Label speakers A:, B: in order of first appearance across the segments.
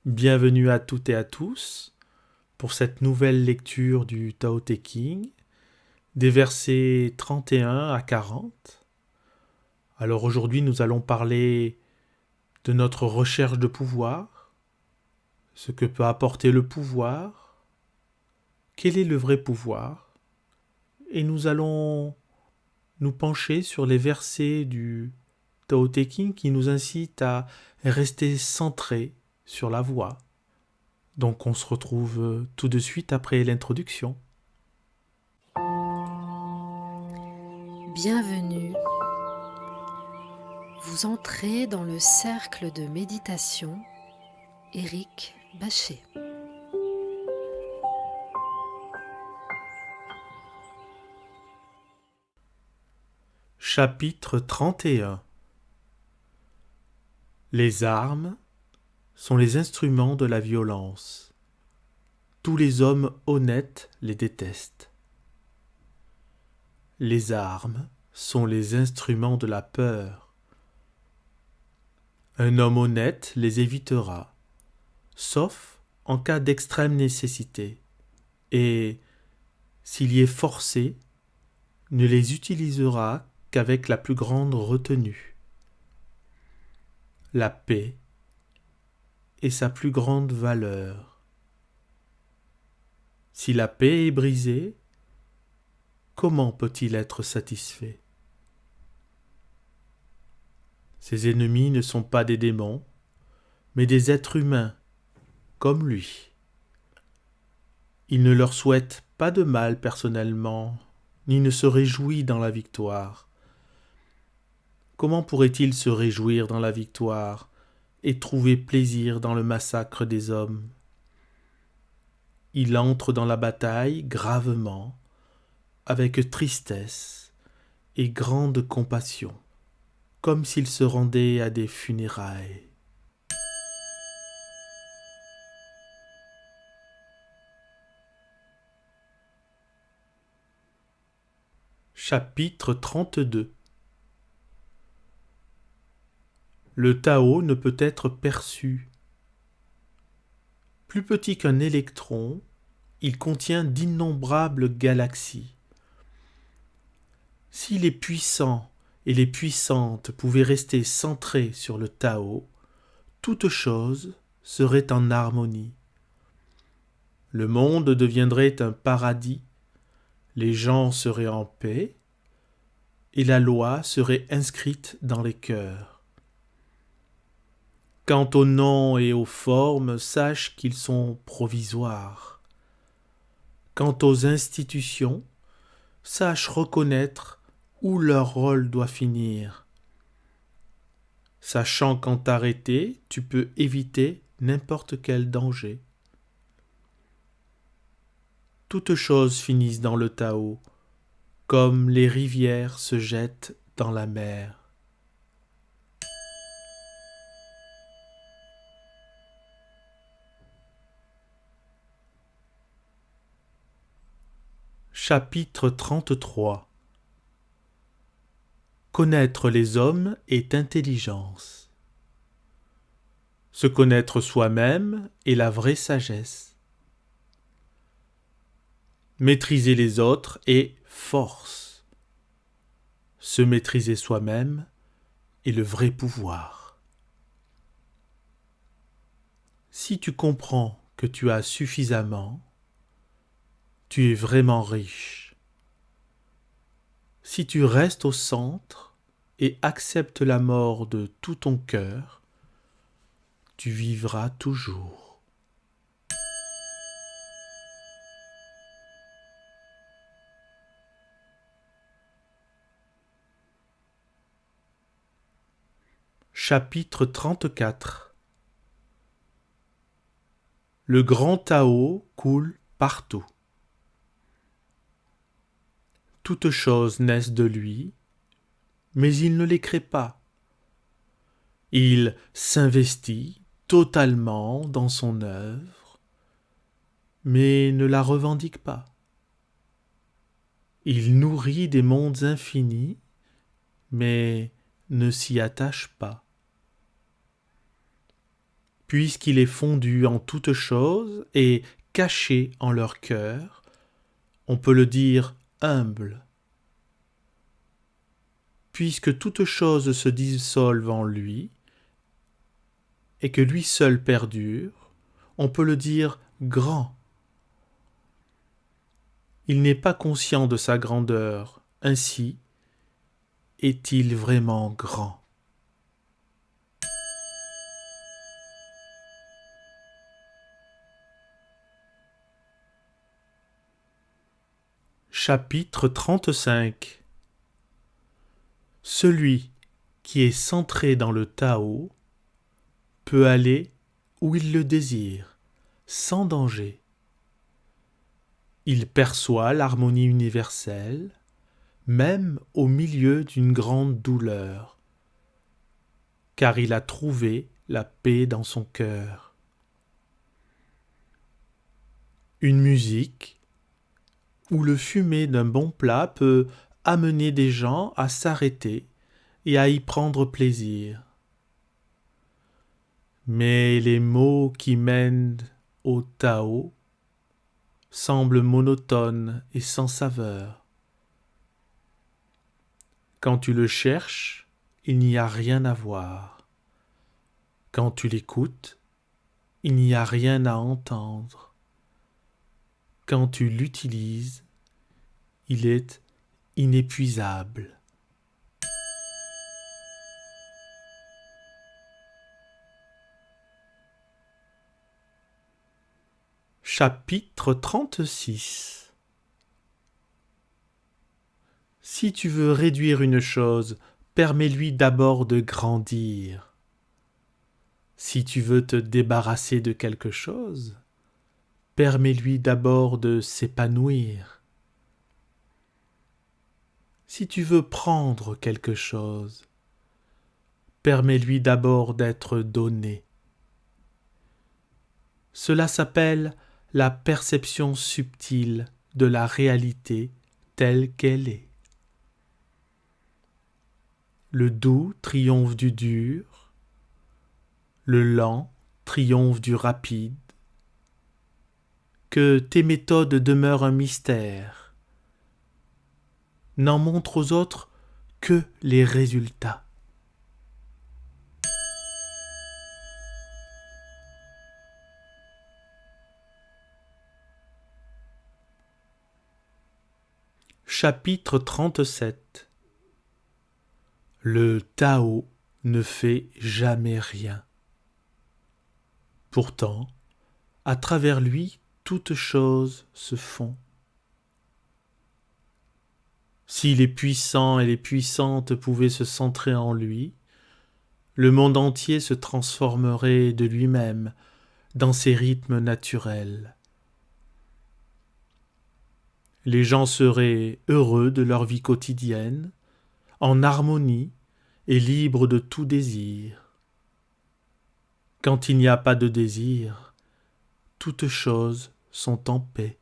A: Bienvenue à toutes et à tous pour cette nouvelle lecture du Tao Te Ching, des versets 31 à 40. Alors aujourd'hui nous allons parler de notre recherche de pouvoir, ce que peut apporter le pouvoir, quel est le vrai pouvoir, et nous allons nous pencher sur les versets du Tao Te Ching qui nous incitent à rester centrés sur la voie. Donc on se retrouve tout de suite après l'introduction.
B: Bienvenue. Vous entrez dans le cercle de méditation Éric Bachet.
A: Chapitre 31. Les armes sont les instruments de la violence. Tous les hommes honnêtes les détestent. Les armes sont les instruments de la peur. Un homme honnête les évitera, sauf en cas d'extrême nécessité, et, s'il y est forcé, ne les utilisera qu'avec la plus grande retenue. La paix est sa plus grande valeur. Si la paix est brisée, comment peut-il être satisfait? Ses ennemis ne sont pas des démons, mais des êtres humains, comme lui. Il ne leur souhaite pas de mal personnellement, ni ne se réjouit dans la victoire. Comment pourrait-il se réjouir dans la victoire et trouver plaisir dans le massacre des hommes? Il entre dans la bataille gravement, avec tristesse et grande compassion, comme s'il se rendait à des funérailles. Chapitre 32. Le Tao ne peut être perçu. Plus petit qu'un électron, il contient d'innombrables galaxies. Si les puissants et les puissantes pouvaient rester centrés sur le Tao, toute chose serait en harmonie. Le monde deviendrait un paradis, les gens seraient en paix, et la loi serait inscrite dans les cœurs. Quant aux noms et aux formes, sache qu'ils sont provisoires. Quant aux institutions, sache reconnaître où leur rôle doit finir. Sachant qu'en t'arrêter, tu peux éviter n'importe quel danger. Toutes choses finissent dans le Tao, comme les rivières se jettent dans la mer. Chapitre 33. Connaître les hommes est intelligence. Se connaître soi-même est la vraie sagesse. Maîtriser les autres est force. Se maîtriser soi-même est le vrai pouvoir. Si tu comprends que tu as suffisamment, tu es vraiment riche. Si tu restes au centre et acceptes la mort de tout ton cœur, tu vivras toujours. Chapitre 34. Le grand Tao coule partout. Toutes choses naissent de lui, mais il ne les crée pas. Il s'investit totalement dans son œuvre, mais ne la revendique pas. Il nourrit des mondes infinis, mais ne s'y attache pas. puisqu'il est fondu en toutes choses et caché en leur cœur, on peut le dire humble. Puisque toutes choses se dissolvent en lui, et que lui seul perdure, on peut le dire grand. Il n'est pas conscient de sa grandeur, ainsi est-il vraiment grand. Chapitre 35. Celui qui est centré dans le Tao peut aller où il le désire, sans danger. Il perçoit l'harmonie universelle, même au milieu d'une grande douleur, car il a trouvé la paix dans son cœur. Une musique ou le fumet d'un bon plat peut amener des gens à s'arrêter et à y prendre plaisir. Mais les mots qui mènent au Tao semblent monotones et sans saveur. Quand tu le cherches, il n'y a rien à voir. Quand tu l'écoutes, il n'y a rien à entendre. Quand tu l'utilises, il est inépuisable. Chapitre 36. Si tu veux réduire une chose, permets-lui d'abord de grandir. Si tu veux te débarrasser de quelque chose, permets-lui d'abord de s'épanouir. Si tu veux prendre quelque chose, permets-lui d'abord d'être donné. Cela s'appelle la perception subtile de la réalité telle qu'elle est. Le doux triomphe du dur, le lent triomphe du rapide. Que tes méthodes demeurent un mystère. N'en montre aux autres que les résultats. Chapitre 37. Le Tao ne fait jamais rien. Pourtant, à travers lui, toutes choses se font. Si les puissants et les puissantes pouvaient se centrer en lui, le monde entier se transformerait de lui-même dans ses rythmes naturels. Les gens seraient heureux de leur vie quotidienne, en harmonie et libres de tout désir. Quand il n'y a pas de désir, toutes choses sont en paix.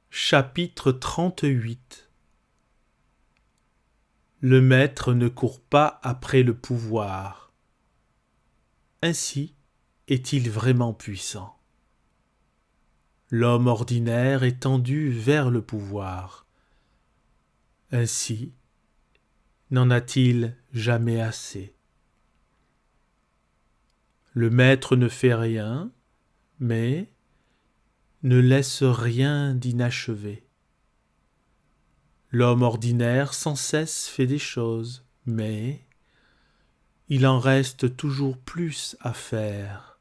A: Chapitre 38. Le maître ne court pas après le pouvoir. Ainsi est-il vraiment puissant. L'homme ordinaire est tendu vers le pouvoir. Ainsi n'en a-t-il jamais assez. Le maître ne fait rien, mais ne laisse rien d'inachevé. L'homme ordinaire sans cesse fait des choses, mais il en reste toujours plus à faire.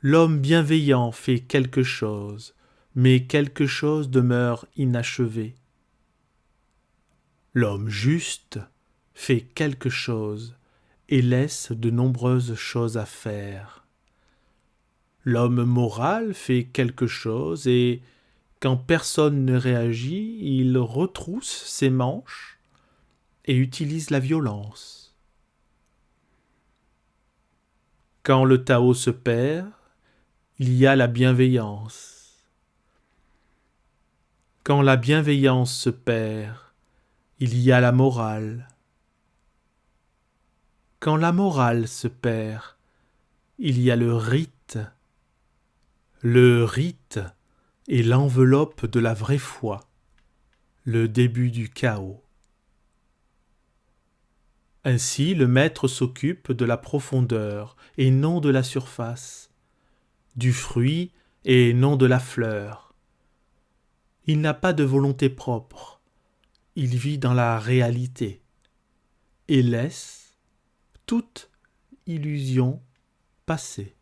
A: L'homme bienveillant fait quelque chose, mais quelque chose demeure inachevé. L'homme juste fait quelque chose et laisse de nombreuses choses à faire. L'homme moral fait quelque chose et, quand personne ne réagit, il retrousse ses manches et utilise la violence. Quand le Tao se perd, il y a la bienveillance. Quand la bienveillance se perd, il y a la morale. Quand la morale se perd, il y a le rite. Le rite est l'enveloppe de la vraie foi, le début du chaos. Ainsi, le maître s'occupe de la profondeur et non de la surface, du fruit et non de la fleur. Il n'a pas de volonté propre, il vit dans la réalité et laisse toute illusion passer.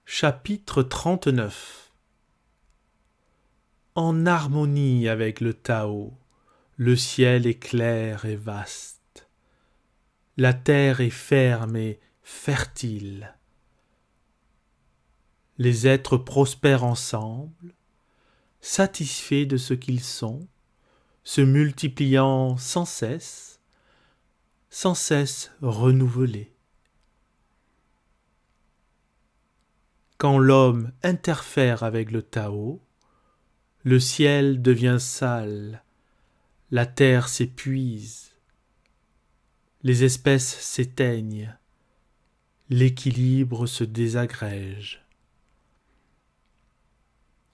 A: Chapitre 39. En harmonie avec le Tao, le ciel est clair et vaste. La terre est ferme et fertile. Les êtres prospèrent ensemble, satisfaits de ce qu'ils sont, se multipliant sans cesse renouvelés. Quand l'homme interfère avec le Tao, le ciel devient sale, la terre s'épuise, les espèces s'éteignent, l'équilibre se désagrège.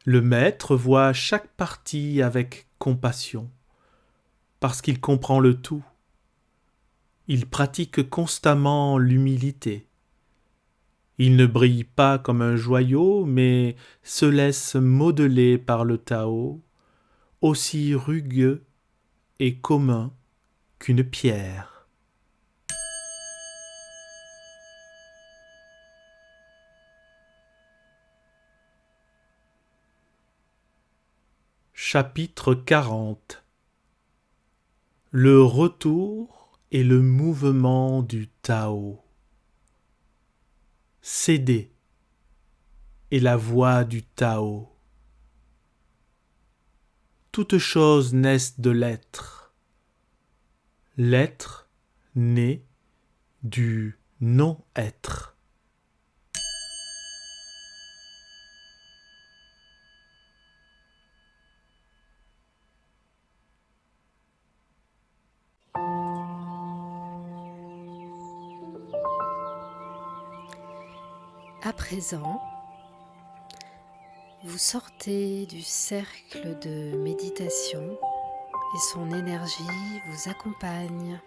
A: Le maître voit chaque partie avec compassion, parce qu'il comprend le tout. Il pratique constamment l'humilité. Il ne brille pas comme un joyau, mais se laisse modeler par le Tao, aussi rugueux et commun qu'une pierre. Chapitre 40. Le retour et le mouvement du Tao. Céder est la voie du Tao. Toutes choses naissent de l'être. L'être naît du non-être.
B: À présent, vous sortez du cercle de méditation et son énergie vous accompagne.